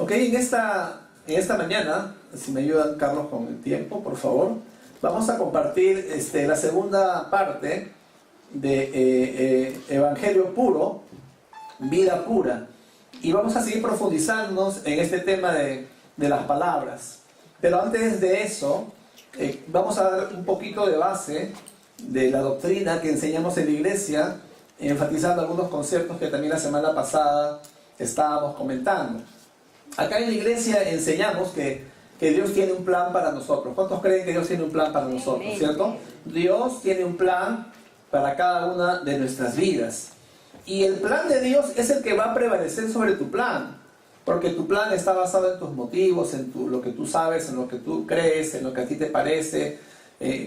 Ok, en esta mañana, si me ayudan Carlos con el tiempo, por favor, vamos a compartir la segunda parte de Evangelio Puro, Vida Pura. Y vamos a seguir profundizándonos en este tema de las palabras. Pero antes de eso, vamos a dar un poquito de base de la doctrina que enseñamos en la iglesia, enfatizando algunos conceptos que también la semana pasada estábamos comentando. Acá en la iglesia enseñamos que Dios tiene un plan para nosotros. ¿Cuántos creen que Dios tiene un plan para nosotros? ¿Cierto? Dios tiene un plan para cada una de nuestras vidas. Y el plan de Dios es el que va a prevalecer sobre tu plan. Porque tu plan está basado en tus motivos, en lo que tú sabes, en lo que tú crees, en lo que a ti te parece.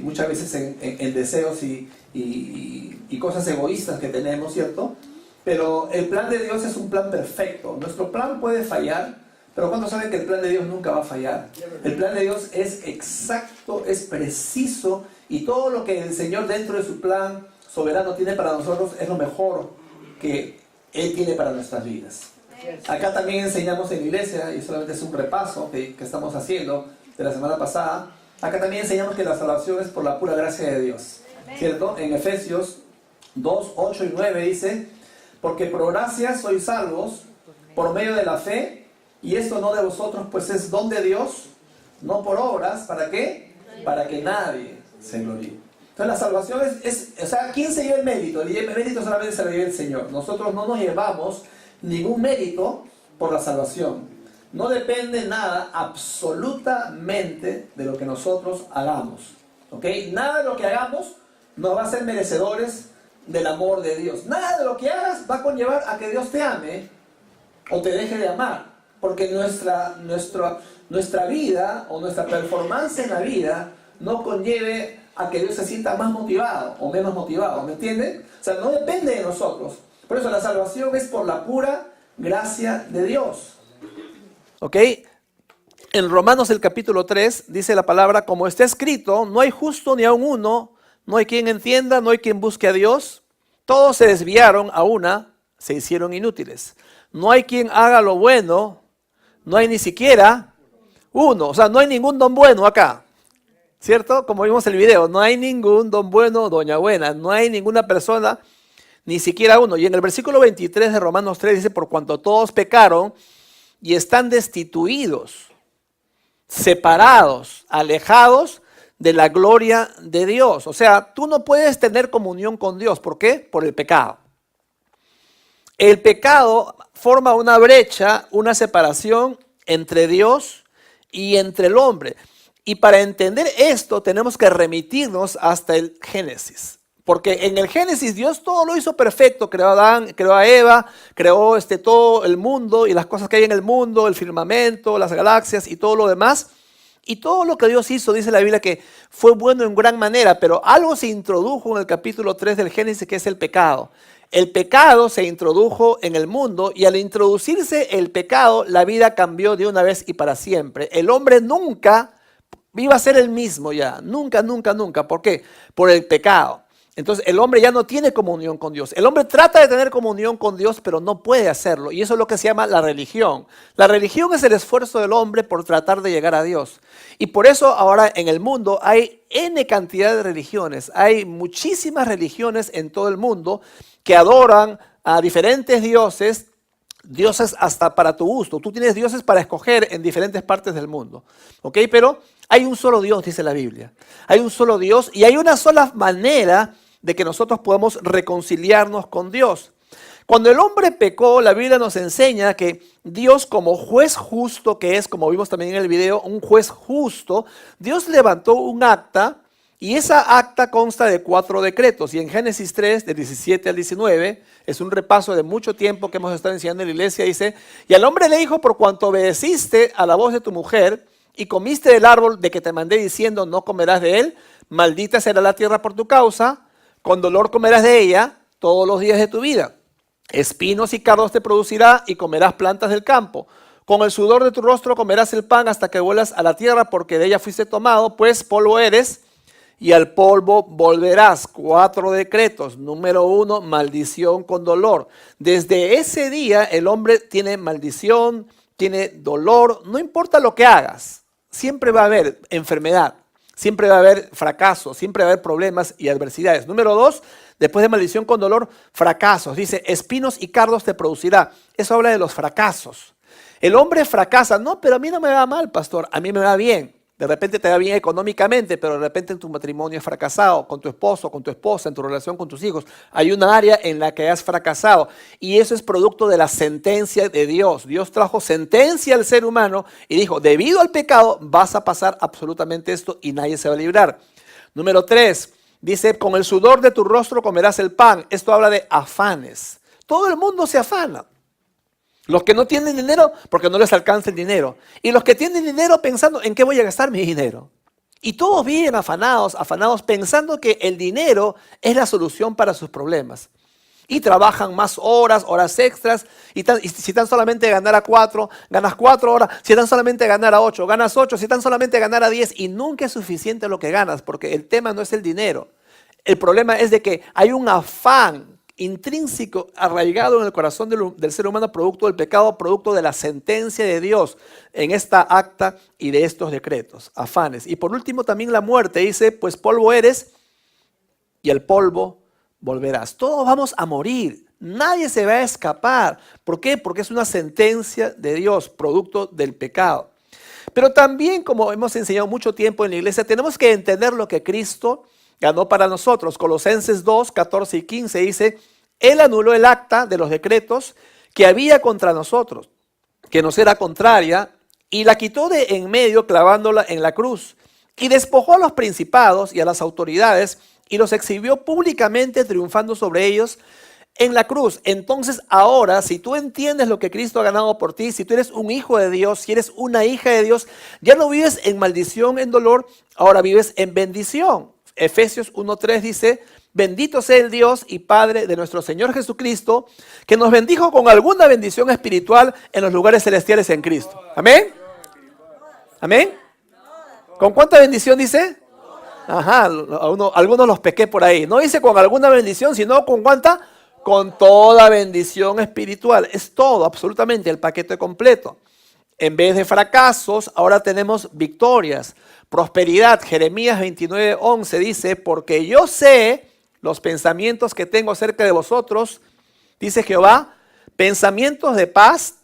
Muchas veces en deseos y cosas egoístas que tenemos, ¿cierto? Pero el plan de Dios es un plan perfecto. Nuestro plan puede fallar, pero ¿cuántos saben que el plan de Dios nunca va a fallar? El plan de Dios es exacto, es preciso, y todo lo que el Señor dentro de su plan soberano tiene para nosotros es lo mejor que Él tiene para nuestras vidas. Acá también enseñamos en la iglesia, y solamente es un repaso que estamos haciendo de la semana pasada. Acá también enseñamos que la salvación es por la pura gracia de Dios, ¿cierto? En Efesios 2, 8 y 9 dice: porque por gracia sois salvos por medio de la fe, y esto no de vosotros, pues es don de Dios, no por obras. ¿Para qué? Para que nadie se gloríe. Entonces la salvación o sea, ¿quién se lleva el mérito? El mérito solamente se lo lleva el Señor. Nosotros no nos llevamos ningún mérito por la salvación. No depende nada absolutamente de lo que nosotros hagamos. ¿Ok? Nada de lo que hagamos nos va a hacer merecedores del amor de Dios. Nada de lo que hagas va a conllevar a que Dios te ame o te deje de amar. Porque nuestra vida o nuestra performance en la vida no conlleve a que Dios se sienta más motivado o menos motivado. ¿Me entienden? O sea, no depende de nosotros. Por eso la salvación es por la pura gracia de Dios. ¿Ok? En Romanos el capítulo 3 dice la palabra: como está escrito, no hay justo ni aun uno, no hay quien entienda, no hay quien busque a Dios. Todos se desviaron, a una se hicieron inútiles. No hay quien haga lo bueno, no hay ni siquiera uno. O sea, no hay ningún don bueno acá, ¿cierto? Como vimos en el video, no hay ningún don bueno, doña buena. No hay ninguna persona, ni siquiera uno. Y en el versículo 23 de Romanos 3 dice: por cuanto todos pecaron y están destituidos, separados, alejados de la gloria de Dios. O sea, tú no puedes tener comunión con Dios. ¿Por qué? Por el pecado. El pecado forma una brecha, una separación entre Dios y entre el hombre. Y para entender esto tenemos que remitirnos hasta el Génesis. Porque en el Génesis Dios todo lo hizo perfecto. Creó a Adán, creó a Eva, creó todo el mundo y las cosas que hay en el mundo, el firmamento, las galaxias y todo lo demás. Y todo lo que Dios hizo, dice la Biblia, que fue bueno en gran manera, pero algo se introdujo en el capítulo 3 del Génesis, que es el pecado. El pecado se introdujo en el mundo, y al introducirse el pecado, la vida cambió de una vez y para siempre. El hombre nunca iba a ser el mismo ya, nunca, nunca, nunca. ¿Por qué? Por el pecado. Entonces el hombre ya no tiene comunión con Dios. El hombre trata de tener comunión con Dios, pero no puede hacerlo. Y eso es lo que se llama la religión. La religión es el esfuerzo del hombre por tratar de llegar a Dios. Y por eso ahora en el mundo hay N cantidad de religiones. Hay muchísimas religiones en todo el mundo que adoran a diferentes dioses. Dioses hasta para tu gusto. Tú tienes dioses para escoger en diferentes partes del mundo. ¿Ok? Pero hay un solo Dios, dice la Biblia. Hay un solo Dios y hay una sola manera de que nosotros podamos reconciliarnos con Dios. Cuando el hombre pecó, la Biblia nos enseña que Dios, como juez justo que es, como vimos también en el video, un juez justo, Dios levantó un acta. Y esa acta consta de 4 decretos. Y en Génesis 3, del 17 al 19, es un repaso de mucho tiempo que hemos estado enseñando en la iglesia. Dice: y al hombre le dijo: por cuanto obedeciste a la voz de tu mujer y comiste del árbol de que te mandé diciendo, no comerás de él, maldita será la tierra por tu causa, con dolor comerás de ella todos los días de tu vida. Espinos y cardos te producirá y comerás plantas del campo. Con el sudor de tu rostro comerás el pan hasta que vuelvas a la tierra, porque de ella fuiste tomado, pues polvo eres, y al polvo volverás. 4 decretos. Número 1, maldición con dolor. Desde ese día el hombre tiene maldición, tiene dolor, no importa lo que hagas, siempre va a haber enfermedad, siempre va a haber fracaso, siempre va a haber problemas y adversidades. Número 2, después de maldición con dolor, fracasos. Dice, espinos y cardos te producirá. Eso habla de los fracasos. El hombre fracasa, no, pero a mí no me va mal, pastor, a mí me va bien. De repente te va bien económicamente, pero de repente en tu matrimonio has fracasado, con tu esposo, con tu esposa, en tu relación con tus hijos. Hay una área en la que has fracasado y eso es producto de la sentencia de Dios. Dios trajo sentencia al ser humano y dijo, debido al pecado vas a pasar absolutamente esto y nadie se va a librar. Número 3, dice, con el sudor de tu rostro comerás el pan. Esto habla de afanes. Todo el mundo se afana. Los que no tienen dinero porque no les alcanza el dinero. Y los que tienen dinero pensando en qué voy a gastar mi dinero. Y todos viven afanados pensando que el dinero es la solución para sus problemas. Y trabajan más horas extras. Y si tan solamente ganara 4, ganas 4 horas. Si tan solamente ganara 8, ganas 8. Si tan solamente ganara 10. Y nunca es suficiente lo que ganas porque el tema no es el dinero. El problema es de que hay un afán intrínseco, arraigado en el corazón del ser humano, producto del pecado, producto de la sentencia de Dios en esta acta y de estos decretos, afanes. Y por último también la muerte, dice, pues polvo eres y al polvo volverás. Todos vamos a morir, nadie se va a escapar. ¿Por qué? Porque es una sentencia de Dios, producto del pecado. Pero también, como hemos enseñado mucho tiempo en la iglesia, tenemos que entender lo que Cristo ganó para nosotros. Colosenses 2, 14 y 15 dice, Él anuló el acta de los decretos que había contra nosotros, que nos era contraria, y la quitó de en medio clavándola en la cruz. Y despojó a los principados y a las autoridades y los exhibió públicamente triunfando sobre ellos en la cruz. Entonces ahora, si tú entiendes lo que Cristo ha ganado por ti, si tú eres un hijo de Dios, si eres una hija de Dios, ya no vives en maldición, en dolor, ahora vives en bendición. Efesios 1:3 dice, bendito sea el Dios y Padre de nuestro Señor Jesucristo, que nos bendijo con alguna bendición espiritual en los lugares celestiales en Cristo. Amén. Amén. ¿Con cuánta bendición dice? Ajá, algunos los pequé por ahí. No dice con alguna bendición, sino con cuánta. Con toda bendición espiritual. Es todo, absolutamente, el paquete completo. En vez de fracasos, ahora tenemos victorias. Prosperidad, Jeremías 29:11 dice, porque yo sé los pensamientos que tengo acerca de vosotros, dice Jehová, pensamientos de paz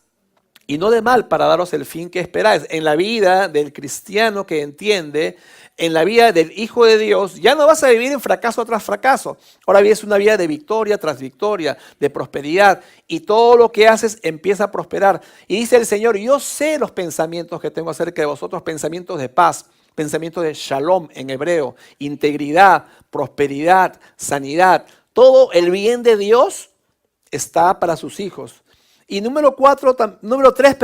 y no de mal para daros el fin que esperáis. En la vida del cristiano que entiende, en la vida del Hijo de Dios, ya no vas a vivir en fracaso tras fracaso. Ahora vives una vida de victoria tras victoria, de prosperidad, y todo lo que haces empieza a prosperar. Y dice el Señor, yo sé los pensamientos que tengo acerca de vosotros, pensamientos de paz, pensamientos de shalom en hebreo, integridad, prosperidad, sanidad. Todo el bien de Dios está para sus hijos. Y número 3,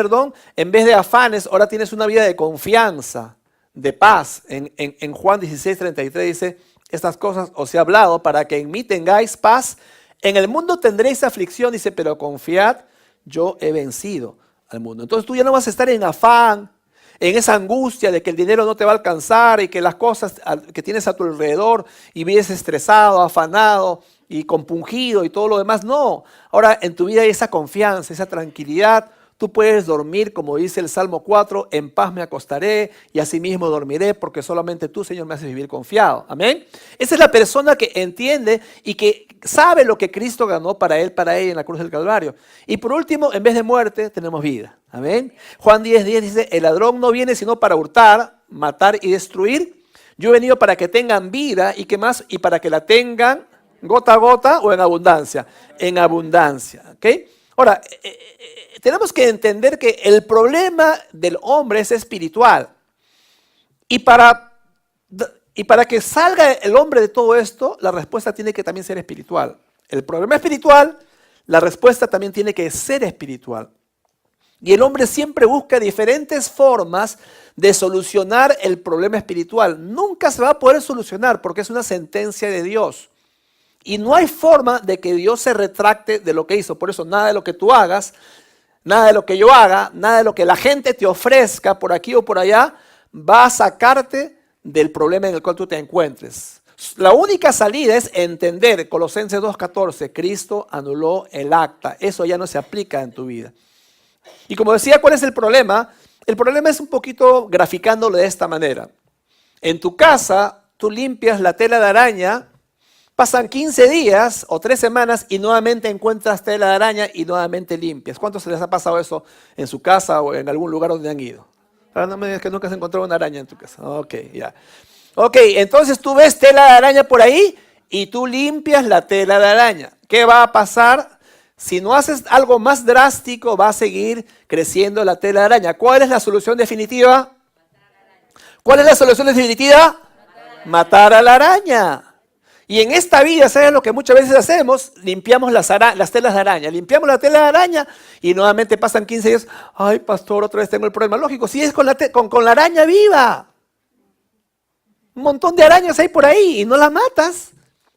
en vez de afanes, ahora tienes una vida de confianza, de paz. En Juan 16:33 dice, estas cosas os he hablado para que en mí tengáis paz. En el mundo tendréis aflicción, dice, pero confiad, yo he vencido al mundo. Entonces tú ya no vas a estar en afán, en esa angustia de que el dinero no te va a alcanzar y que las cosas que tienes a tu alrededor y vives estresado, afanado y compungido y todo lo demás. No, ahora en tu vida hay esa confianza, esa tranquilidad. Tú puedes dormir, como dice el Salmo 4, en paz me acostaré y asimismo dormiré porque solamente tú, Señor, me haces vivir confiado. Amén. Esa es la persona que entiende y que sabe lo que Cristo ganó para él, para ella en la cruz del Calvario. Y por último, en vez de muerte, tenemos vida. Amén. Juan 10:10 dice, el ladrón no viene sino para hurtar, matar y destruir. Yo he venido para que tengan vida y qué más, y para que la tengan gota a gota o en abundancia. En abundancia. ¿Ok? Ahora, tenemos que entender que el problema del hombre es espiritual. Y para que salga el hombre de todo esto, la respuesta tiene que también ser espiritual. El problema espiritual, la respuesta también tiene que ser espiritual. Y el hombre siempre busca diferentes formas de solucionar el problema espiritual. Nunca se va a poder solucionar porque es una sentencia de Dios. Y no hay forma de que Dios se retracte de lo que hizo. Por eso nada de lo que tú hagas, nada de lo que yo haga, nada de lo que la gente te ofrezca por aquí o por allá, va a sacarte del problema en el cual tú te encuentres. La única salida es entender, Colosenses 2:14, Cristo anuló el acta. Eso ya no se aplica en tu vida. Y como decía, ¿cuál es el problema? El problema es un poquito graficándolo de esta manera. En tu casa, tú limpias la tela de araña, pasan 15 días o 3 semanas y nuevamente encuentras tela de araña y nuevamente limpias. ¿Cuántos se les ha pasado eso en su casa o en algún lugar donde han ido? Ahora no me digas que nunca has encontrado una araña en tu casa. Ok, ya. Ok, entonces tú ves tela de araña por ahí y tú limpias la tela de araña. ¿Qué va a pasar? Si no haces algo más drástico, va a seguir creciendo la tela de araña. ¿Cuál es la solución definitiva? ¿Cuál es la solución definitiva? Matar a la araña. Y en esta vida, ¿sabes lo que muchas veces hacemos? Limpiamos las telas de araña. Limpiamos la tela de araña y nuevamente pasan 15 días. Ay, pastor, otra vez tengo el problema. Lógico, si es con la araña viva. Un montón de arañas hay por ahí y no la matas.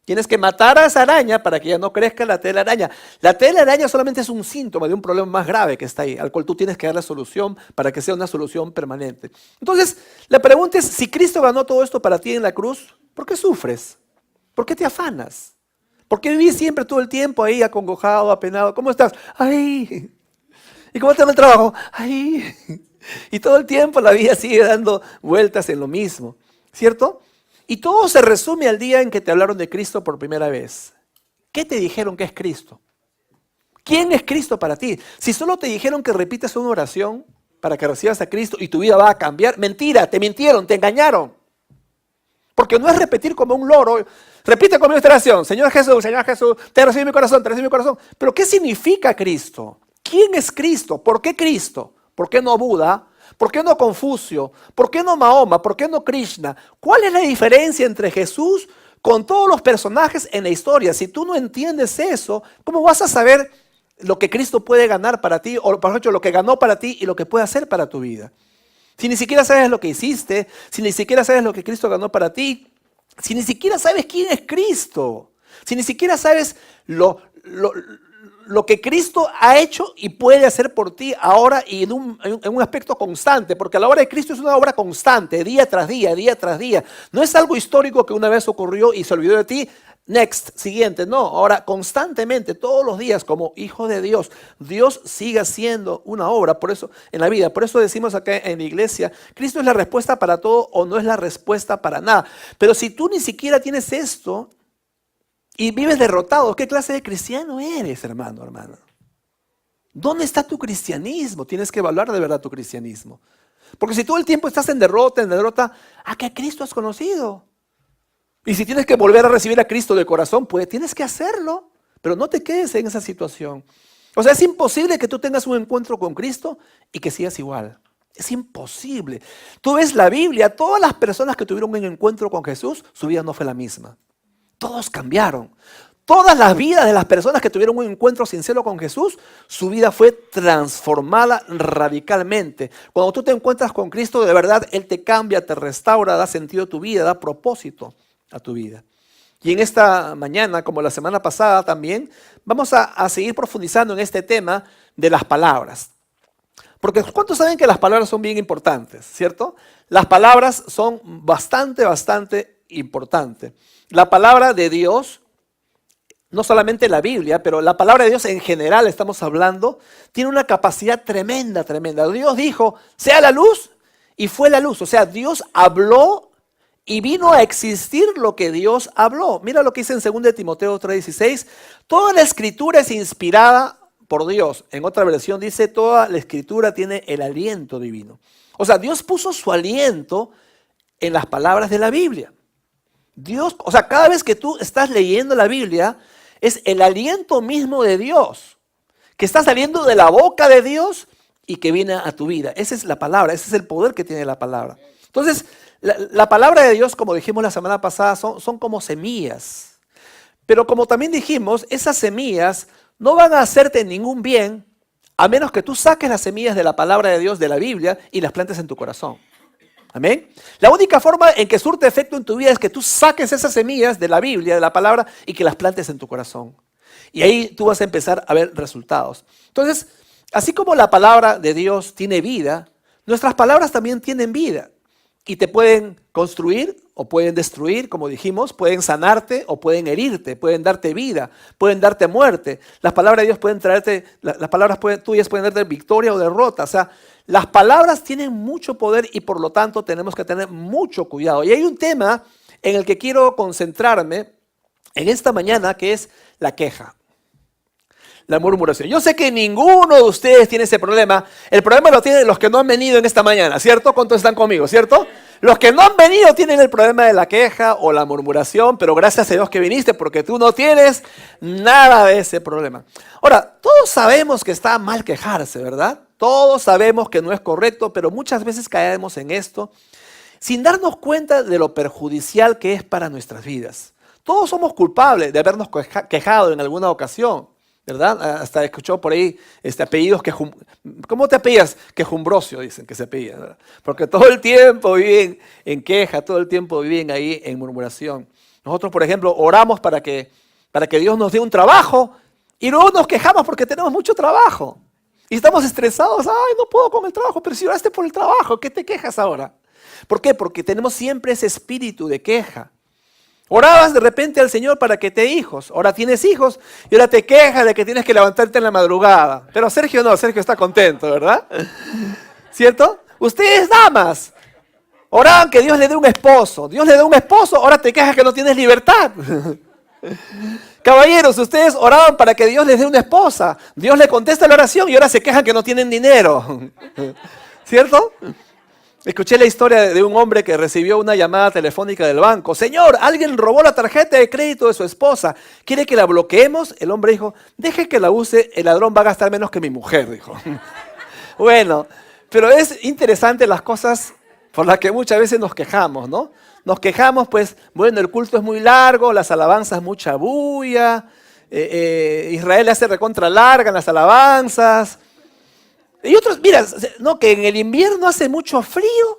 Tienes que matar a esa araña para que ya no crezca la tela de araña. La tela de araña solamente es un síntoma de un problema más grave que está ahí, al cual tú tienes que dar la solución para que sea una solución permanente. Entonces, la pregunta es, si Cristo ganó todo esto para ti en la cruz, ¿por qué sufres? ¿Por qué te afanas? ¿Por qué vivís siempre todo el tiempo ahí acongojado, apenado? ¿Cómo estás? ¡Ay! ¿Y cómo te va el trabajo? ¡Ay! Y todo el tiempo la vida sigue dando vueltas en lo mismo, ¿cierto? Y todo se resume al día en que te hablaron de Cristo por primera vez. ¿Qué te dijeron que es Cristo? ¿Quién es Cristo para ti? Si solo te dijeron que repitas una oración para que recibas a Cristo y tu vida va a cambiar, mentira, te mintieron, te engañaron. Porque no es repetir como un loro. Repite conmigo esta oración. Señor Jesús, te recibo en mi corazón, te recibo en mi corazón. Pero ¿qué significa Cristo? ¿Quién es Cristo? ¿Por qué Cristo? ¿Por qué no Buda? ¿Por qué no Confucio? ¿Por qué no Mahoma? ¿Por qué no Krishna? ¿Cuál es la diferencia entre Jesús con todos los personajes en la historia? Si tú no entiendes eso, ¿cómo vas a saber lo que Cristo puede ganar para ti? O, por ejemplo, lo que ganó para ti y lo que puede hacer para tu vida. Si ni siquiera sabes lo que hiciste, si ni siquiera sabes lo que Cristo ganó para ti, si ni siquiera sabes quién es Cristo, si ni siquiera sabes lo que Cristo ha hecho y puede hacer por ti ahora y en un aspecto constante, porque la obra de Cristo es una obra constante, día tras día, día tras día. No es algo histórico que una vez ocurrió y se olvidó de ti. Next, siguiente, no, ahora constantemente, todos los días, como hijo de Dios, Dios sigue haciendo una obra, por eso en la vida, por eso decimos acá en la iglesia, Cristo es la respuesta para todo o no es la respuesta para nada. Pero si tú ni siquiera tienes esto y vives derrotado, ¿qué clase de cristiano eres, hermano, hermana? ¿Dónde está tu cristianismo? Tienes que evaluar de verdad tu cristianismo. Porque si todo el tiempo estás en derrota, ¿a qué Cristo has conocido? Y si tienes que volver a recibir a Cristo de corazón, pues tienes que hacerlo, pero no te quedes en esa situación. O sea, es imposible que tú tengas un encuentro con Cristo y que sigas igual. Es imposible. Tú ves la Biblia, todas las personas que tuvieron un encuentro con Jesús, su vida no fue la misma. Todos cambiaron. Todas las vidas de las personas que tuvieron un encuentro sincero con Jesús, su vida fue transformada radicalmente. Cuando tú te encuentras con Cristo, de verdad, Él te cambia, te restaura, da sentido a tu vida, da propósito a tu vida. Y en esta mañana, como la semana pasada también, vamos a seguir profundizando en este tema de las palabras. Porque ¿cuántos saben que las palabras son bien importantes, cierto? Las palabras son bastante importantes. La palabra de Dios, no solamente la Biblia, pero la palabra de Dios en general, estamos hablando, tiene una capacidad tremenda. Dios dijo, sea la luz, y fue la luz. O sea, Dios habló y vino a existir lo que Dios habló. Mira lo que dice en 2 Timoteo 3:16. Toda la escritura es inspirada por Dios. En otra versión dice, toda la escritura tiene el aliento divino. O sea, Dios puso su aliento en las palabras de la Biblia. Dios, o sea, cada vez que tú estás leyendo la Biblia, es el aliento mismo de Dios, que está saliendo de la boca de Dios y que viene a tu vida. Esa es la palabra, ese es el poder que tiene la palabra. Entonces, la palabra de Dios, como dijimos la semana pasada, son como semillas. Pero como también dijimos, esas semillas no van a hacerte ningún bien a menos que tú saques las semillas de la palabra de Dios, de la Biblia, y las plantes en tu corazón. Amén. La única forma en que surte efecto en tu vida es que tú saques esas semillas de la Biblia, de la palabra, y que las plantes en tu corazón. Y ahí tú vas a empezar a ver resultados. Entonces, así como la palabra de Dios tiene vida, nuestras palabras también tienen vida. y te pueden construir o pueden destruir, como dijimos, pueden sanarte o pueden herirte, pueden darte vida, pueden darte muerte. Las palabras de Dios pueden traerte, las palabras tuyas pueden darte victoria o derrota. O sea, las palabras tienen mucho poder y por lo tanto tenemos que tener mucho cuidado. Y hay un tema en el que quiero concentrarme en esta mañana, que es la queja. La murmuración. Yo sé que ninguno de ustedes tiene ese problema. El problema lo tienen los que no han venido en esta mañana, ¿cierto? ¿Cuántos están conmigo, cierto? Los que no han venido tienen el problema de la queja o la murmuración, pero gracias a Dios que viniste porque tú no tienes nada de ese problema. Ahora, todos sabemos que está mal quejarse, ¿verdad? Todos sabemos que no es correcto, pero muchas veces caemos en esto sin darnos cuenta de lo perjudicial que es para nuestras vidas. Todos somos culpables de habernos quejado en alguna ocasión, ¿verdad? Hasta escuchó por ahí apellidos que... ¿Cómo te apellidas? Quejumbrosio, dicen que se apellidan, ¿verdad? Porque todo el tiempo viven en queja, todo el tiempo viven ahí en murmuración. Nosotros, por ejemplo, oramos para que Dios nos dé un trabajo y luego nos quejamos porque tenemos mucho trabajo. Y estamos estresados, ay, no puedo con el trabajo, pero si oraste por el trabajo, ¿qué te quejas ahora? ¿Por qué? Porque tenemos siempre ese espíritu de queja. Orabas de repente al Señor para que te dé hijos. Ahora tienes hijos y ahora te quejas de que tienes que levantarte en la madrugada. Pero Sergio no, Sergio está contento, ¿verdad? ¿Cierto? Ustedes damas, oraban que Dios le dé un esposo. Dios le da un esposo, ahora te quejas que no tienes libertad. Caballeros, ustedes oraban para que Dios les dé una esposa. Dios le contesta la oración y ahora se quejan que no tienen dinero. ¿Cierto? Escuché la historia de un hombre que recibió una llamada telefónica del banco. Señor, alguien robó la tarjeta de crédito de su esposa. ¿Quiere que la bloqueemos? El hombre dijo, deje que la use, el ladrón va a gastar menos que mi mujer, dijo. Bueno, pero es interesante las cosas por las que muchas veces nos quejamos, ¿no? Nos quejamos, pues, bueno, el culto es muy largo, las alabanzas mucha bulla, Israel hace recontra larga en las alabanzas. Y otros, mira, no, que en el invierno hace mucho frío.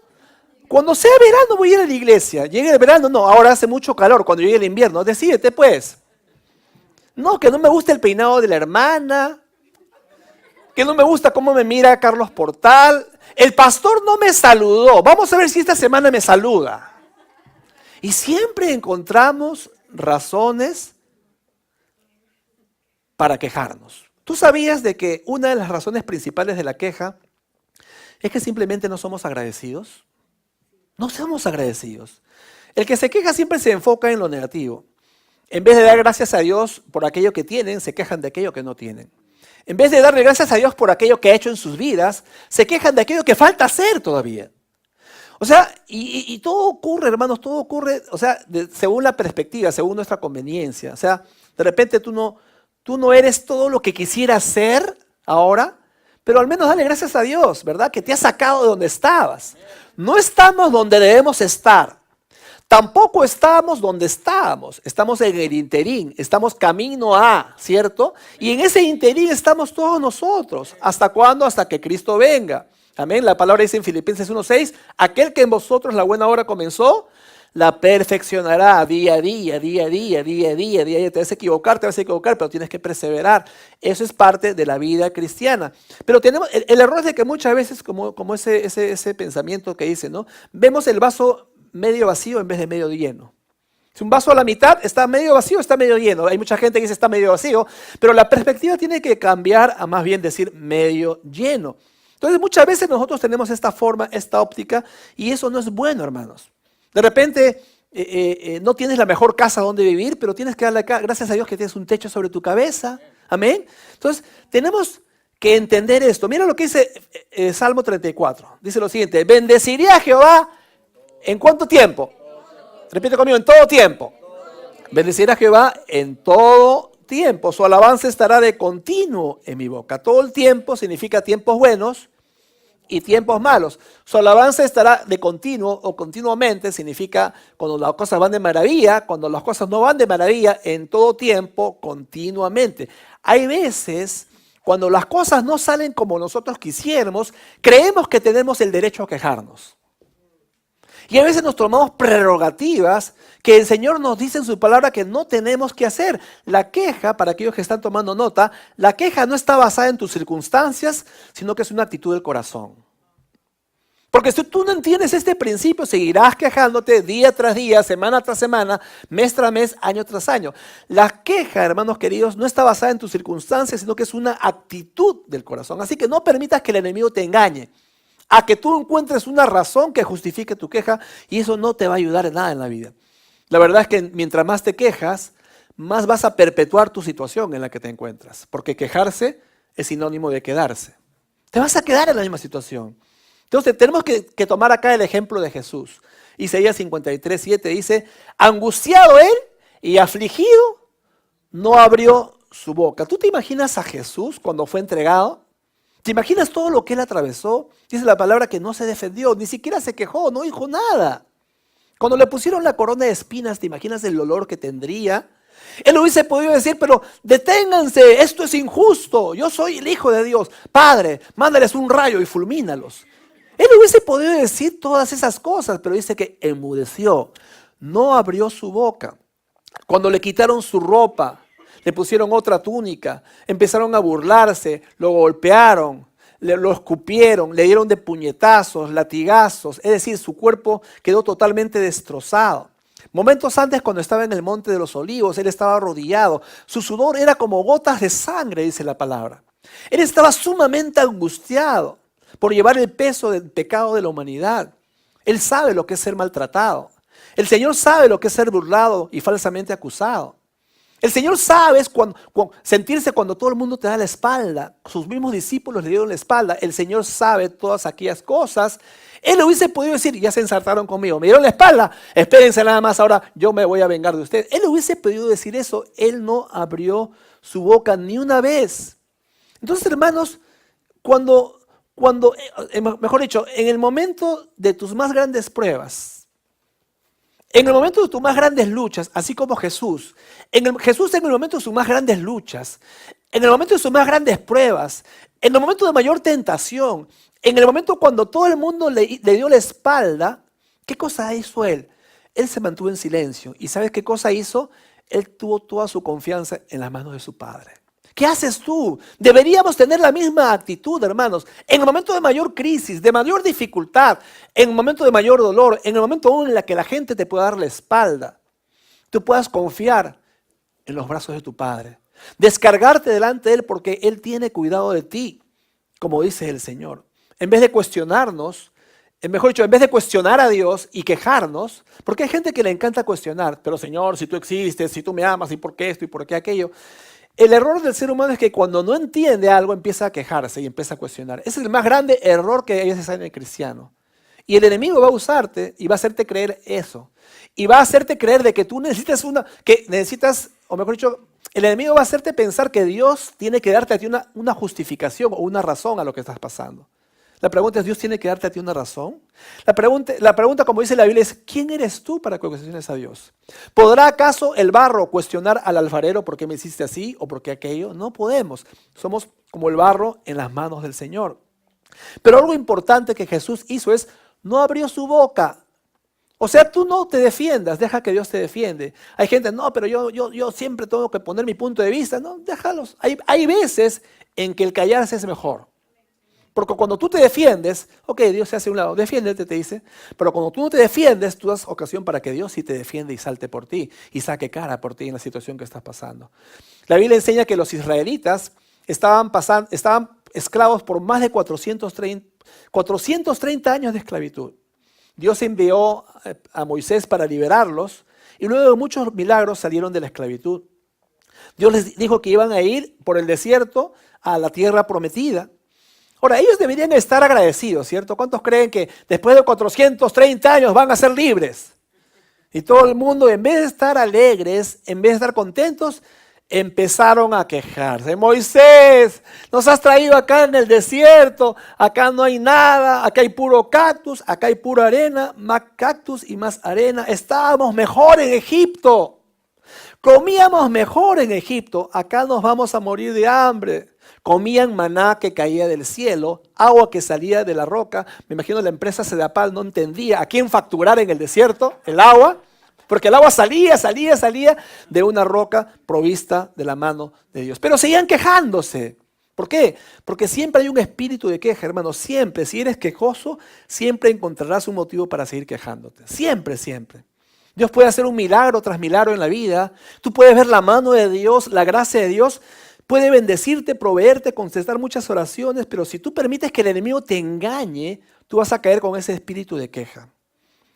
Cuando sea verano voy a ir a la iglesia. Llega el verano, no, ahora hace mucho calor. Cuando llegue el invierno, decídete pues. No, que no me gusta el peinado de la hermana. Que no me gusta cómo me mira Carlos Portal. El pastor no me saludó. Vamos a ver si esta semana me saluda. Y siempre encontramos razones para quejarnos. ¿Tú sabías de que una de las razones principales de la queja es que simplemente no somos agradecidos? No somos agradecidos. El que se queja siempre se enfoca en lo negativo. En vez de dar gracias a Dios por aquello que tienen, se quejan de aquello que no tienen. En vez de darle gracias a Dios por aquello que ha hecho en sus vidas, se quejan de aquello que falta hacer todavía. O sea, y todo ocurre, hermanos, todo ocurre, o sea, según la perspectiva, según nuestra conveniencia. O sea, de repente tú no eres todo lo que quisieras ser ahora, pero al menos dale gracias a Dios, ¿verdad? Que te ha sacado de donde estabas. No estamos donde debemos estar. Tampoco estamos donde estábamos. Estamos en el interín, estamos camino a, ¿cierto? Y en ese interín estamos todos nosotros. ¿Hasta cuándo? Hasta que Cristo venga. Amén. La palabra dice en Filipenses 1:6, aquel que en vosotros la buena obra comenzó, la perfeccionará día a día, día a día, día a día, día a día. Te vas a equivocar, pero tienes que perseverar. Eso es parte de la vida cristiana. Pero tenemos el error es de que muchas veces, como ese pensamiento que dice, ¿no? Vemos el vaso medio vacío en vez de medio lleno. Si un vaso a la mitad está medio vacío, está medio lleno. Hay mucha gente que dice está medio vacío, pero la perspectiva tiene que cambiar a más bien decir medio lleno. Entonces muchas veces nosotros tenemos esta forma, esta óptica, y eso no es bueno, hermanos. De repente no tienes la mejor casa donde vivir, pero tienes que darle gracias a Dios que tienes un techo sobre tu cabeza. Amén. Entonces tenemos que entender esto. Mira lo que dice Salmo 34. Dice lo siguiente, bendeciré a Jehová ¿en cuánto tiempo? Repite conmigo, en todo tiempo. Bendeciré a Jehová en todo tiempo. Su alabanza estará de continuo en mi boca. Todo el tiempo significa tiempos buenos y tiempos malos. Su alabanza estará de continuo o continuamente, significa cuando las cosas van de maravilla, cuando las cosas no van de maravilla, en todo tiempo, continuamente. Hay veces cuando las cosas no salen como nosotros quisiéramos, creemos que tenemos el derecho a quejarnos. Y a veces nos tomamos prerrogativas que el Señor nos dice en su palabra que no tenemos que hacer. La queja, para aquellos que están tomando nota, la queja no está basada en tus circunstancias, sino que es una actitud del corazón. Porque si tú no entiendes este principio, seguirás quejándote día tras día, semana tras semana, mes tras mes, año tras año. La queja, hermanos queridos, no está basada en tus circunstancias, sino que es una actitud del corazón. Así que no permitas que el enemigo te engañe, a que tú encuentres una razón que justifique tu queja, y eso no te va a ayudar en nada en la vida. La verdad es que mientras más te quejas, más vas a perpetuar tu situación en la que te encuentras. Porque quejarse es sinónimo de quedarse. Te vas a quedar en la misma situación. Entonces tenemos que tomar acá el ejemplo de Jesús. Isaías 53:7 dice, angustiado él y afligido, no abrió su boca. ¿Tú te imaginas a Jesús cuando fue entregado? ¿Te imaginas todo lo que él atravesó? Dice la palabra que no se defendió, ni siquiera se quejó, no dijo nada. Cuando le pusieron la corona de espinas, ¿te imaginas el dolor que tendría? Él hubiese podido decir, pero deténganse, esto es injusto, yo soy el Hijo de Dios. Padre, mándales un rayo y fulmínalos. Él hubiese podido decir todas esas cosas, pero dice que enmudeció, no abrió su boca. Cuando le quitaron su ropa, le pusieron otra túnica, empezaron a burlarse, lo golpearon, lo escupieron, le dieron de puñetazos, latigazos, es decir, su cuerpo quedó totalmente destrozado. Momentos antes, cuando estaba en el Monte de los Olivos, él estaba arrodillado, su sudor era como gotas de sangre, dice la palabra. Él estaba sumamente angustiado por llevar el peso del pecado de la humanidad. Él sabe lo que es ser maltratado. El Señor sabe lo que es ser burlado y falsamente acusado. El Señor sabe sentirse cuando todo el mundo te da la espalda. Sus mismos discípulos le dieron la espalda. El Señor sabe todas aquellas cosas. Él hubiese podido decir, ya se ensartaron conmigo, me dieron la espalda, espérense nada más, ahora yo me voy a vengar de ustedes. Él hubiese podido decir eso. Él no abrió su boca ni una vez. Entonces, hermanos, mejor dicho, en el momento de tus más grandes pruebas, en el momento de tus más grandes luchas, así como Jesús, Jesús en el momento de sus más grandes luchas, en el momento de sus más grandes pruebas, en el momento de mayor tentación, en el momento cuando todo el mundo le dio la espalda, ¿qué cosa hizo él? Él se mantuvo en silencio. ¿Y sabes qué cosa hizo? Él tuvo toda su confianza en las manos de su Padre. ¿Qué haces tú? Deberíamos tener la misma actitud, hermanos. En el momento de mayor crisis, de mayor dificultad, en el momento de mayor dolor, en el momento aún en el que la gente te pueda dar la espalda, tú puedas confiar en los brazos de tu Padre. Descargarte delante de Él porque Él tiene cuidado de ti, como dice el Señor. En vez de cuestionarnos, mejor dicho, en vez de cuestionar a Dios y quejarnos, porque hay gente que le encanta cuestionar, pero Señor, si tú existes, si tú me amas, y por qué esto y por qué aquello. El error del ser humano es que cuando no entiende algo empieza a quejarse y empieza a cuestionar. Ese es el más grande error que hay en el cristiano. Y el enemigo va a usarte y va a hacerte creer eso. Y va a hacerte creer de que tú necesitas o mejor dicho, el enemigo va a hacerte pensar que Dios tiene que darte a ti una justificación o una razón a lo que estás pasando. La pregunta es, ¿Dios tiene que darte a ti una razón? La pregunta, como dice la Biblia, es, ¿quién eres tú para que cuestiones a Dios? ¿Podrá acaso el barro cuestionar al alfarero por qué me hiciste así o por qué aquello? No podemos. Somos como el barro en las manos del Señor. Pero algo importante que Jesús hizo es, no abrió su boca. O sea, tú no te defiendas, deja que Dios te defiende. Hay gente, no, pero yo siempre tengo que poner mi punto de vista. No, déjalos. Hay veces en que el callarse es mejor. Porque cuando tú te defiendes, ok, Dios se hace a un lado, defiéndete, te dice. Pero cuando tú no te defiendes, tú das ocasión para que Dios sí te defienda y salte por ti y saque cara por ti en la situación que estás pasando. La Biblia enseña que los israelitas estaban esclavos por más de 430 años de esclavitud. Dios envió a Moisés para liberarlos y luego de muchos milagros salieron de la esclavitud. Dios les dijo que iban a ir por el desierto a la tierra prometida. Ahora, ellos deberían estar agradecidos, ¿cierto? ¿Cuántos creen que después de 430 años van a ser libres? Y todo el mundo, en vez de estar alegres, en vez de estar contentos, empezaron a quejarse. Moisés, nos has traído acá en el desierto, acá no hay nada, acá hay puro cactus, acá hay pura arena, más cactus y más arena. Estábamos mejor en Egipto, comíamos mejor en Egipto, acá nos vamos a morir de hambre. Comían maná que caía del cielo, agua que salía de la roca. Me imagino la empresa Sedapal no entendía a quién facturar en el desierto el agua, porque el agua salía de una roca provista de la mano de Dios. Pero seguían quejándose. ¿Por qué? Porque siempre hay un espíritu de queja, hermano. Siempre, si eres quejoso, siempre encontrarás un motivo para seguir quejándote. Siempre, siempre. Dios puede hacer un milagro tras milagro en la vida. Tú puedes ver la mano de Dios, la gracia de Dios. Puede bendecirte, proveerte, contestar muchas oraciones, pero si tú permites que el enemigo te engañe, tú vas a caer con ese espíritu de queja.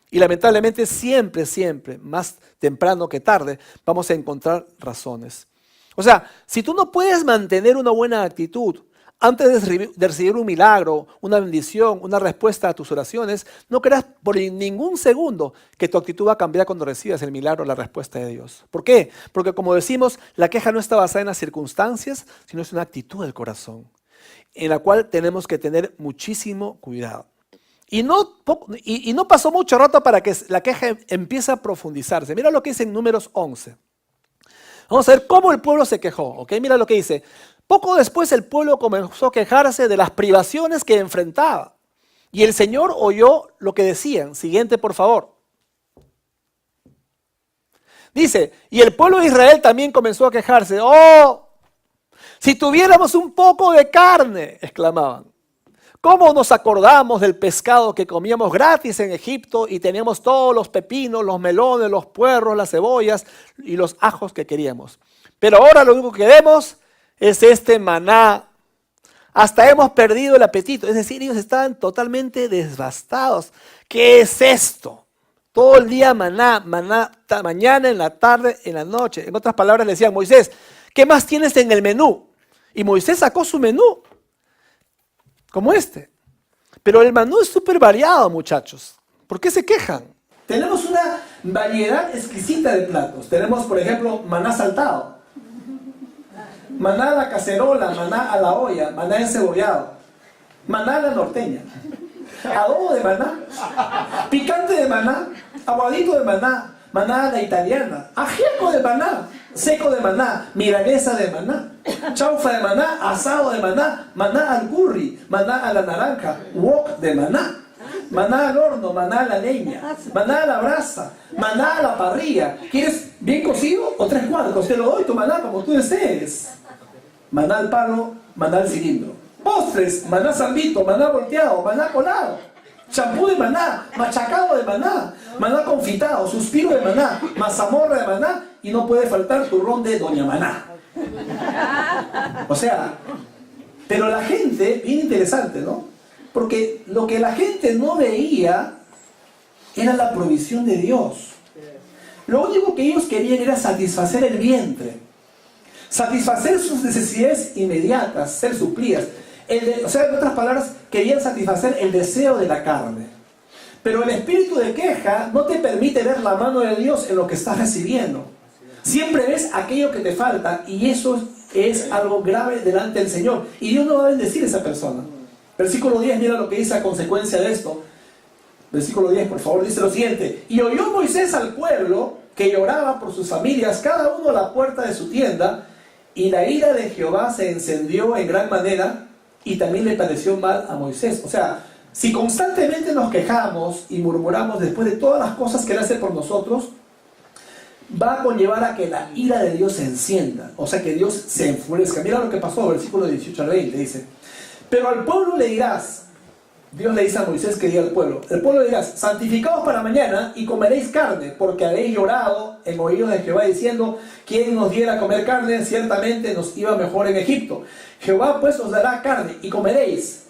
Y lamentablemente siempre, siempre, más temprano que tarde, vamos a encontrar razones. O sea, si tú no puedes mantener una buena actitud antes de recibir un milagro, una bendición, una respuesta a tus oraciones, no creas por ningún segundo que tu actitud va a cambiar cuando recibas el milagro o la respuesta de Dios. ¿Por qué? Porque como decimos, la queja no está basada en las circunstancias, sino es una actitud del corazón, en la cual tenemos que tener muchísimo cuidado. Y no pasó mucho rato para que la queja empiece a profundizarse. Mira lo que dice en Números 11. Vamos a ver cómo el pueblo se quejó. ¿Ok? Mira lo que dice. Poco después el pueblo comenzó a quejarse de las privaciones que enfrentaba. Y el Señor oyó lo que decían. Siguiente, por favor. Dice, y el pueblo de Israel también comenzó a quejarse. ¡Oh! Si tuviéramos un poco de carne, exclamaban. ¿Cómo nos acordamos del pescado que comíamos gratis en Egipto y teníamos todos los pepinos, los melones, los puerros, las cebollas y los ajos que queríamos? Pero ahora lo único que queremos es este maná. Hasta hemos perdido el apetito. Es decir, ellos estaban totalmente devastados. ¿Qué es esto? Todo el día maná, mañana, en la tarde, en la noche. En otras palabras le decían, Moisés, ¿qué más tienes en el menú? Y Moisés sacó su menú. Como este. Pero el menú es súper variado, muchachos. ¿Por qué se quejan? Tenemos una variedad exquisita de platos. Tenemos, por ejemplo, maná saltado, maná a la cacerola, maná a la olla, maná encebollado, maná a la norteña, adobo de maná, picante de maná, aguadito de maná, maná a la italiana, ajiaco de maná, seco de maná, milanesa de maná, chaufa de maná, asado de maná, maná al curry, maná a la naranja, wok de maná, maná al horno, maná a la leña, maná a la brasa, maná a la parrilla. ¿Quieres bien cocido o 3/4? Te lo doy tu maná como tú desees. Maná al palo, maná al cilindro. Postres, maná zambito, maná volteado, maná colado. Champú de maná, machacado de maná, maná confitado, suspiro de maná, mazamorra de maná y no puede faltar turrón de Doña Maná. O sea, pero la gente, bien interesante, ¿no? Porque lo que la gente no veía era la provisión de Dios. Lo único que ellos querían era satisfacer el vientre, satisfacer sus necesidades inmediatas, ser suplidas. O sea, en otras palabras, querían satisfacer el deseo de la carne. Pero el espíritu de queja no te permite ver la mano de Dios en lo que estás recibiendo. Siempre ves aquello que te falta y eso es algo grave delante del Señor. Y Dios no va a bendecir a esa persona. Versículo 10, mira lo que dice a consecuencia de esto. Versículo 10, por favor, dice lo siguiente. Y oyó Moisés al pueblo que lloraba por sus familias, cada uno a la puerta de su tienda, y la ira de Jehová se encendió en gran manera, y también le pareció mal a Moisés. O sea, si constantemente nos quejamos y murmuramos después de todas las cosas que Él hace por nosotros, va a conllevar a que la ira de Dios se encienda. O sea, que Dios se enfurezca. Mira lo que pasó, versículo 18 al 20, dice. Pero al pueblo le dirás, Dios le dice a Moisés que diga al pueblo, el pueblo le dirás, santificaos para mañana y comeréis carne, porque habéis llorado en oídos de Jehová diciendo, ¿quién nos diera a comer carne? Ciertamente nos iba mejor en Egipto. Jehová pues os dará carne y comeréis.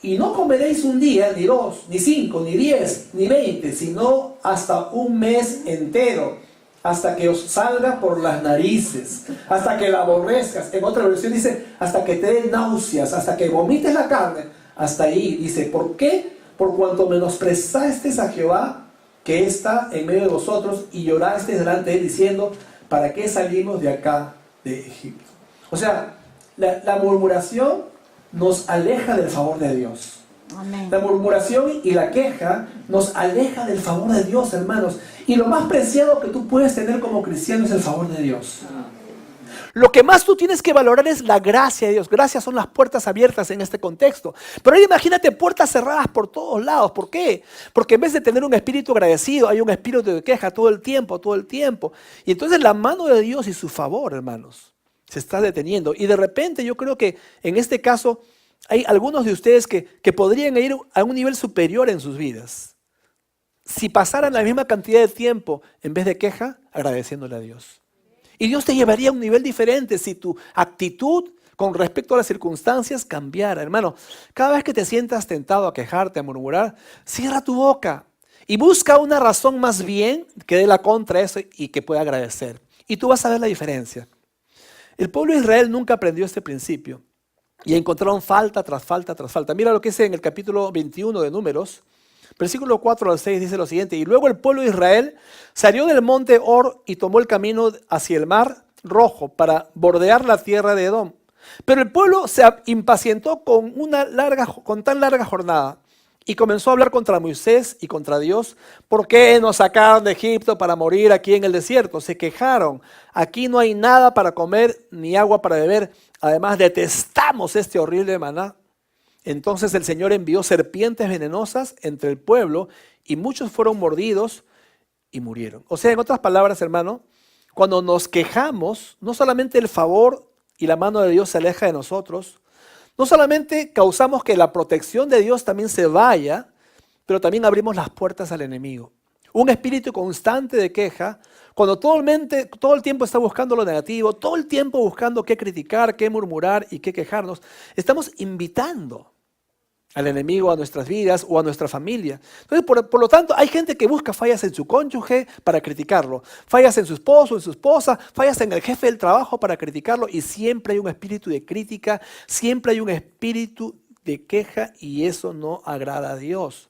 Y no comeréis un día, ni 2, ni 5, ni 10, ni 20, sino hasta un mes entero, hasta que os salga por las narices, hasta que la aborrezcas. En otra versión dice, hasta que te den náuseas, hasta que vomites la carne. Hasta ahí dice, ¿por qué? Por cuanto menospreciasteis a Jehová, que está en medio de vosotros, y llorasteis delante de él, diciendo, ¿para qué salimos de acá de Egipto? O sea, la murmuración nos aleja del favor de Dios. Amén. La murmuración y la queja nos aleja del favor de Dios, hermanos. Y lo más preciado que tú puedes tener como cristiano es el favor de Dios. Lo que más tú tienes que valorar es la gracia de Dios. Gracias son las puertas abiertas en este contexto. Pero ahora imagínate puertas cerradas por todos lados. ¿Por qué? Porque en vez de tener un espíritu agradecido, hay un espíritu de queja todo el tiempo, todo el tiempo. Y entonces la mano de Dios y su favor, hermanos, se está deteniendo. Y de repente yo creo que en este caso hay algunos de ustedes que podrían ir a un nivel superior en sus vidas. Si pasaran la misma cantidad de tiempo en vez de queja, agradeciéndole a Dios. Y Dios te llevaría a un nivel diferente si tu actitud con respecto a las circunstancias cambiara. Hermano, cada vez que te sientas tentado a quejarte, a murmurar, cierra tu boca y busca una razón más bien que dé la contra eso y que pueda agradecer. Y tú vas a ver la diferencia. El pueblo de Israel nunca aprendió este principio y encontraron falta tras falta tras falta. Mira lo que dice en el capítulo 21 de Números, versículo 4 al 6 dice lo siguiente: y luego el pueblo de Israel salió del monte Hor y tomó el camino hacia el mar Rojo para bordear la tierra de Edom. Pero el pueblo se impacientó con tan larga jornada y comenzó a hablar contra Moisés y contra Dios. ¿Por qué nos sacaron de Egipto para morir aquí en el desierto? Se quejaron. Aquí no hay nada para comer ni agua para beber. Además, detestamos este horrible maná. Entonces el Señor envió serpientes venenosas entre el pueblo y muchos fueron mordidos y murieron. O sea, en otras palabras, hermano, cuando nos quejamos, no solamente el favor y la mano de Dios se aleja de nosotros, no solamente causamos que la protección de Dios también se vaya, pero también abrimos las puertas al enemigo. Un espíritu constante de queja, cuando todo el tiempo está buscando lo negativo, todo el tiempo buscando qué criticar, qué murmurar y qué quejarnos, estamos invitando al enemigo a nuestras vidas o a nuestra familia. Entonces, por lo tanto, hay gente que busca fallas en su cónyuge para criticarlo, fallas en su esposo, en su esposa, fallas en el jefe del trabajo para criticarlo, y siempre hay un espíritu de crítica, siempre hay un espíritu de queja, y eso no agrada a Dios.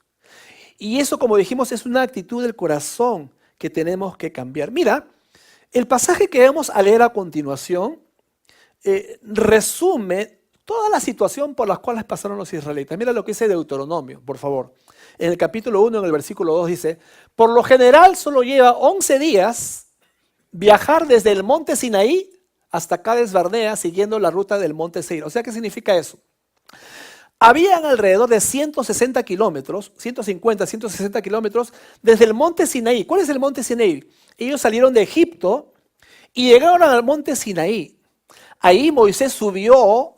Y eso, como dijimos, es una actitud del corazón que tenemos que cambiar. Mira, el pasaje que vamos a leer a continuación resume toda la situación por las cuales pasaron los israelitas. Mira lo que dice Deuteronomio, por favor. En el capítulo 1, en el versículo 2 dice: por lo general solo lleva 11 días viajar desde el monte Sinaí hasta Cades Barnea siguiendo la ruta del monte Seir. O sea, ¿qué significa eso? Habían alrededor de 160 kilómetros, 150, 160 kilómetros desde el monte Sinaí. ¿Cuál es el monte Sinaí? Ellos salieron de Egipto y llegaron al monte Sinaí. Ahí Moisés subió,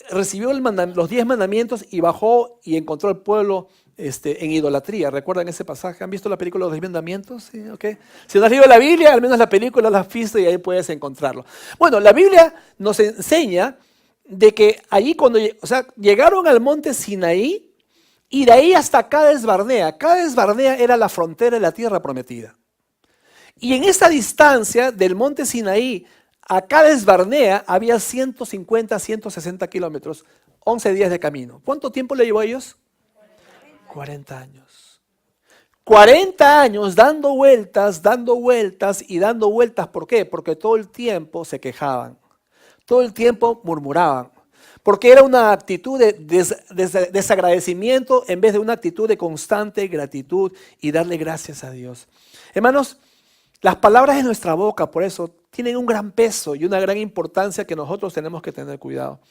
recibió los 10 mandamientos y bajó y encontró al pueblo en idolatría. ¿Recuerdan ese pasaje? ¿Han visto la película Los 10 mandamientos? ¿Sí? Okay. Si no has leído la Biblia, al menos la película la has visto y ahí puedes encontrarlo. Bueno, la Biblia nos enseña de que allí llegaron al monte Sinaí y de ahí hasta Cades Barnea. Cades Barnea era la frontera de la tierra prometida. Y en esa distancia del monte Sinaí a Cades Barnea había 150, 160 kilómetros, 11 días de camino. ¿Cuánto tiempo le llevó a ellos? 40 años. 40 años dando vueltas y dando vueltas. ¿Por qué? Porque todo el tiempo se quejaban, todo el tiempo murmuraban, porque era una actitud de desagradecimiento en vez de una actitud de constante gratitud y darle gracias a Dios. Hermanos, las palabras de nuestra boca, por eso, tienen un gran peso y una gran importancia que nosotros tenemos que tener cuidado.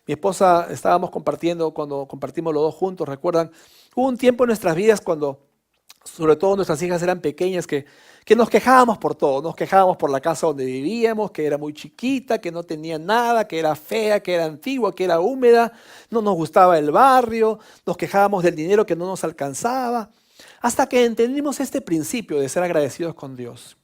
Mi esposa, estábamos compartiendo cuando compartimos los dos juntos, ¿recuerdan? Hubo un tiempo en nuestras vidas cuando, sobre todo nuestras hijas eran pequeñas, que nos quejábamos por todo. Nos quejábamos por la casa donde vivíamos, que era muy chiquita, que no tenía nada, que era fea, que era antigua, que era húmeda, no nos gustaba el barrio, nos quejábamos del dinero que no nos alcanzaba, hasta que entendimos este principio de ser agradecidos con Dios.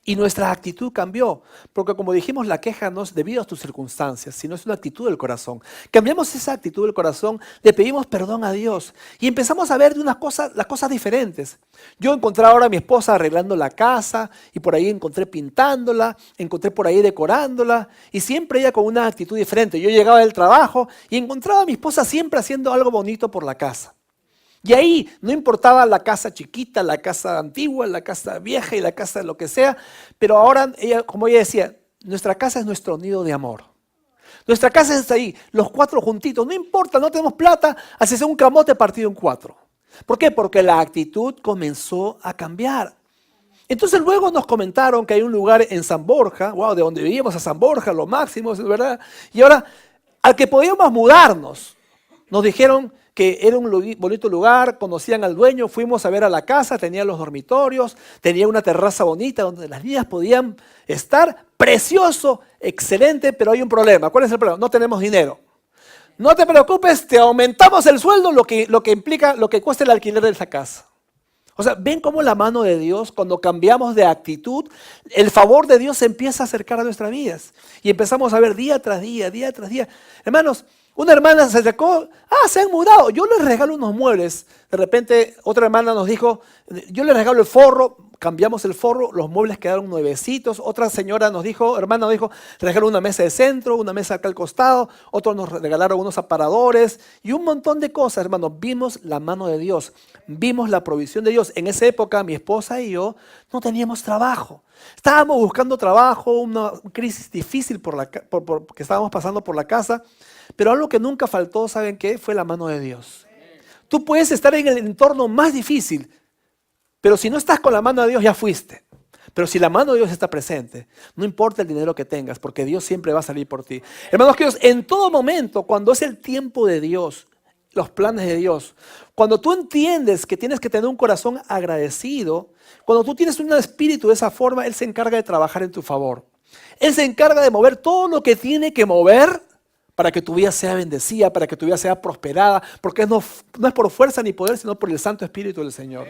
Y nuestra actitud cambió, porque como dijimos, la queja no es debido a tus circunstancias, sino es una actitud del corazón. Cambiamos esa actitud del corazón, le pedimos perdón a Dios y empezamos a ver las cosas diferentes. Yo encontré ahora a mi esposa arreglando la casa y por ahí encontré pintándola, encontré por ahí decorándola y siempre ella con una actitud diferente. Yo llegaba del trabajo y encontraba a mi esposa siempre haciendo algo bonito por la casa. Y ahí no importaba la casa chiquita, la casa antigua, la casa vieja y la casa de lo que sea, pero ahora, como ella decía, nuestra casa es nuestro nido de amor. Nuestra casa está ahí, los 4 juntitos, no importa, no tenemos plata, haces un camote partido en 4. ¿Por qué? Porque la actitud comenzó a cambiar. Entonces luego nos comentaron que hay un lugar en San Borja, wow, de donde vivíamos a San Borja, lo máximo, ¿verdad? Y ahora, al que podíamos mudarnos, nos dijeron que era un bonito lugar, conocían al dueño, fuimos a ver a la casa, tenía los dormitorios, tenía una terraza bonita donde las niñas podían estar, precioso, excelente, pero hay un problema. ¿Cuál es el problema? No tenemos dinero. No te preocupes, te aumentamos el sueldo, lo que implica, lo que cuesta el alquiler de esa casa. O sea, ven cómo la mano de Dios, cuando cambiamos de actitud, el favor de Dios se empieza a acercar a nuestras vidas. Y empezamos a ver día tras día, día tras día. Hermanos, una hermana se acercó, se han mudado, yo les regalo unos muebles. De repente otra hermana nos dijo, yo les regalo el forro, cambiamos el forro, los muebles quedaron nuevecitos. Otra señora nos dijo, hermana nos dijo, regalo una mesa de centro, una mesa acá al costado. Otros nos regalaron unos aparadores y un montón de cosas, hermanos. Vimos la mano de Dios, vimos la provisión de Dios. En esa época mi esposa y yo no teníamos trabajo. Estábamos buscando trabajo, una crisis difícil que estábamos pasando por la casa. Pero algo que nunca faltó, ¿saben qué? Fue la mano de Dios. Tú puedes estar en el entorno más difícil, pero si no estás con la mano de Dios, ya fuiste. Pero si la mano de Dios está presente, no importa el dinero que tengas, porque Dios siempre va a salir por ti. Hermanos queridos, en todo momento, cuando es el tiempo de Dios, los planes de Dios, cuando tú entiendes que tienes que tener un corazón agradecido, cuando tú tienes un espíritu de esa forma, Él se encarga de trabajar en tu favor. Él se encarga de mover todo lo que tiene que mover para que tu vida sea bendecida, para que tu vida sea prosperada, porque no es por fuerza ni poder, sino por el Santo Espíritu del Señor.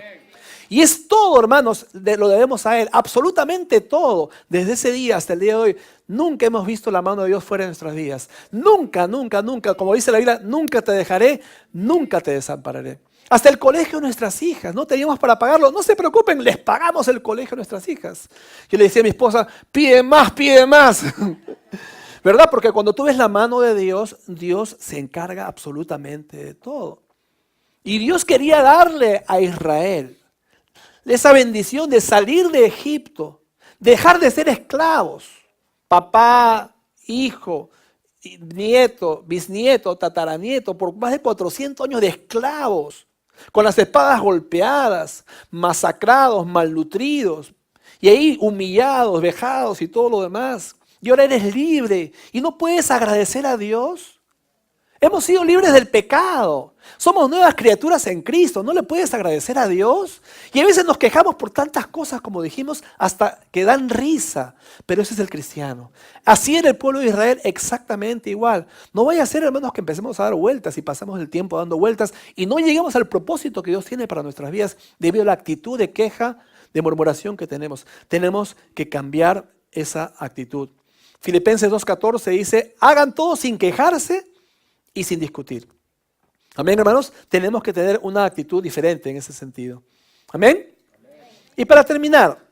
Y es todo, hermanos, lo debemos a Él, absolutamente todo. Desde ese día hasta el día de hoy, nunca hemos visto la mano de Dios fuera de nuestras vidas. Nunca, nunca, nunca, como dice la Biblia, nunca te dejaré, nunca te desampararé. Hasta el colegio de nuestras hijas, no teníamos para pagarlo, no se preocupen, les pagamos el colegio a nuestras hijas. Yo le decía a mi esposa, pide más, pide más. ¿Verdad? Porque cuando tú ves la mano de Dios, Dios se encarga absolutamente de todo. Y Dios quería darle a Israel esa bendición de salir de Egipto, dejar de ser esclavos. Papá, hijo, nieto, bisnieto, tataranieto, por más de 400 años de esclavos, con las espadas golpeadas, masacrados, malnutridos, y ahí humillados, vejados y todo lo demás. Y ahora eres libre y no puedes agradecer a Dios. Hemos sido libres del pecado. Somos nuevas criaturas en Cristo. ¿No le puedes agradecer a Dios? Y a veces nos quejamos por tantas cosas, como dijimos, hasta que dan risa. Pero ese es el cristiano. Así era el pueblo de Israel, exactamente igual. No vaya a ser, hermanos, que empecemos a dar vueltas y pasamos el tiempo dando vueltas y no lleguemos al propósito que Dios tiene para nuestras vidas debido a la actitud de queja, de murmuración que tenemos. Tenemos que cambiar esa actitud. Filipenses 2:14 dice, hagan todo sin quejarse y sin discutir. Amén, hermanos. Tenemos que tener una actitud diferente en ese sentido. Amén. Y para terminar,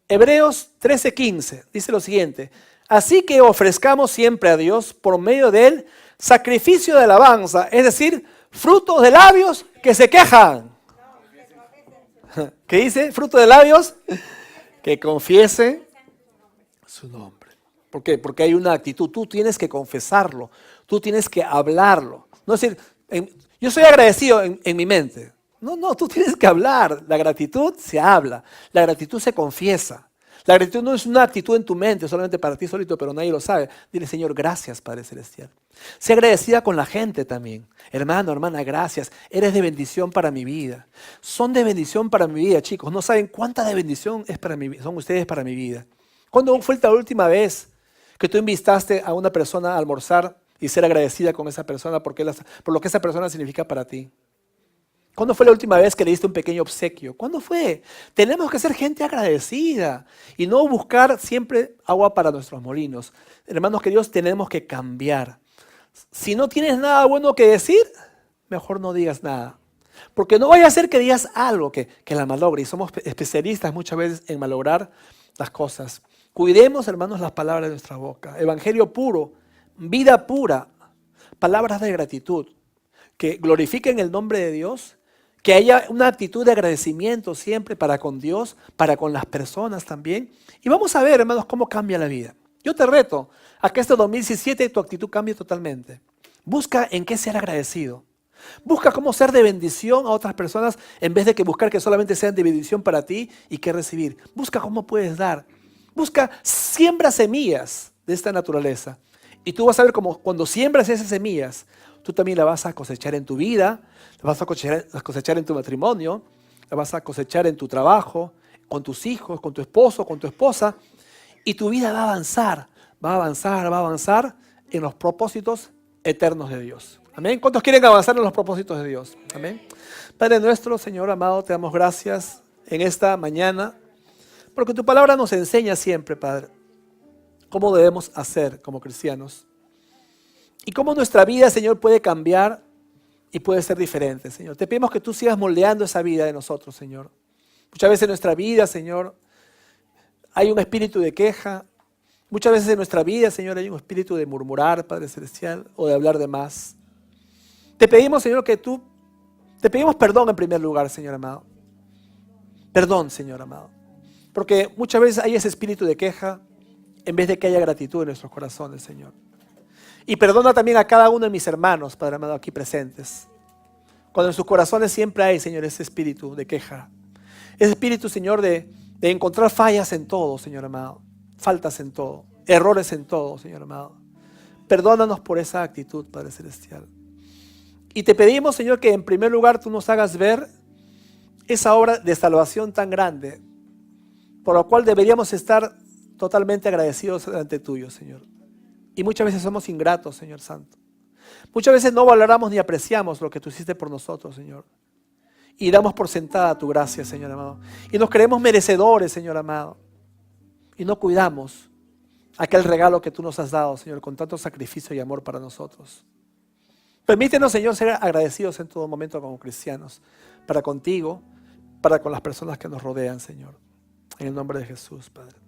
Hebreos 13:15 dice lo siguiente. Así que ofrezcamos siempre a Dios por medio de él sacrificio de alabanza, es decir, frutos de labios que se quejan. ¿Qué dice? Fruto de labios que confiesen su nombre. ¿Por qué? Porque hay una actitud. Tú tienes que confesarlo. Tú tienes que hablarlo. No decir, yo soy agradecido en mi mente. No, tú tienes que hablar. La gratitud se habla. La gratitud se confiesa. La gratitud no es una actitud en tu mente, solamente para ti solito, pero nadie lo sabe. Dile, Señor, gracias, Padre Celestial. Sé agradecida con la gente también. Hermano, hermana, gracias. Eres de bendición para mi vida. Son de bendición para mi vida, chicos. No saben cuánta de bendición son ustedes para mi vida. ¿Cuándo fue la última vez que tú invitaste a una persona a almorzar y ser agradecida con esa persona por lo que esa persona significa para ti? ¿Cuándo fue la última vez que le diste un pequeño obsequio? ¿Cuándo fue? Tenemos que ser gente agradecida y no buscar siempre agua para nuestros molinos. Hermanos queridos, tenemos que cambiar. Si no tienes nada bueno que decir, mejor no digas nada. Porque no vaya a ser que digas algo que la malogre. Y somos especialistas muchas veces en malograr las cosas. Cuidemos, hermanos, las palabras de nuestra boca. Evangelio puro, vida pura, palabras de gratitud, que glorifiquen el nombre de Dios, que haya una actitud de agradecimiento siempre para con Dios, para con las personas también. Y vamos a ver, hermanos, cómo cambia la vida. Yo te reto a que este 2017 tu actitud cambie totalmente. Busca en qué ser agradecido. Busca cómo ser de bendición a otras personas en vez de que buscar que solamente sean de bendición para ti y que recibir. Busca cómo puedes dar. Busca, siembra semillas de esta naturaleza. Y tú vas a ver cómo cuando siembras esas semillas, tú también la vas a cosechar en tu vida, la vas a cosechar en tu matrimonio, la vas a cosechar en tu trabajo, con tus hijos, con tu esposo, con tu esposa, y tu vida va a avanzar, va a avanzar, va a avanzar en los propósitos eternos de Dios. Amén. ¿Cuántos quieren avanzar en los propósitos de Dios? Amén. Padre nuestro, Señor amado, te damos gracias en esta mañana, porque tu palabra nos enseña siempre, Padre, cómo debemos hacer como cristianos y cómo nuestra vida, Señor, puede cambiar y puede ser diferente, Señor. Te pedimos que tú sigas moldeando esa vida de nosotros, Señor. Muchas veces en nuestra vida, Señor, hay un espíritu de queja. Muchas veces en nuestra vida, Señor, hay un espíritu de murmurar, Padre Celestial, o de hablar de más. Te pedimos, Señor, te pedimos perdón en primer lugar, Señor amado. Perdón, Señor amado. Porque muchas veces hay ese espíritu de queja en vez de que haya gratitud en nuestros corazones, Señor. Y perdona también a cada uno de mis hermanos, Padre amado, aquí presentes. Cuando en sus corazones siempre hay, Señor, ese espíritu de queja. Ese espíritu, Señor, de encontrar fallas en todo, Señor amado. Faltas en todo. Errores en todo, Señor amado. Perdónanos por esa actitud, Padre Celestial. Y te pedimos, Señor, que en primer lugar tú nos hagas ver esa obra de salvación tan grande, por la cual deberíamos estar totalmente agradecidos delante tuyo, Señor. Y muchas veces somos ingratos, Señor Santo. Muchas veces no valoramos ni apreciamos lo que tú hiciste por nosotros, Señor. Y damos por sentada tu gracia, Señor amado. Y nos creemos merecedores, Señor amado. Y no cuidamos aquel regalo que tú nos has dado, Señor, con tanto sacrificio y amor para nosotros. Permítenos, Señor, ser agradecidos en todo momento como cristianos, para contigo, para con las personas que nos rodean, Señor. En el nombre de Jesús, Padre.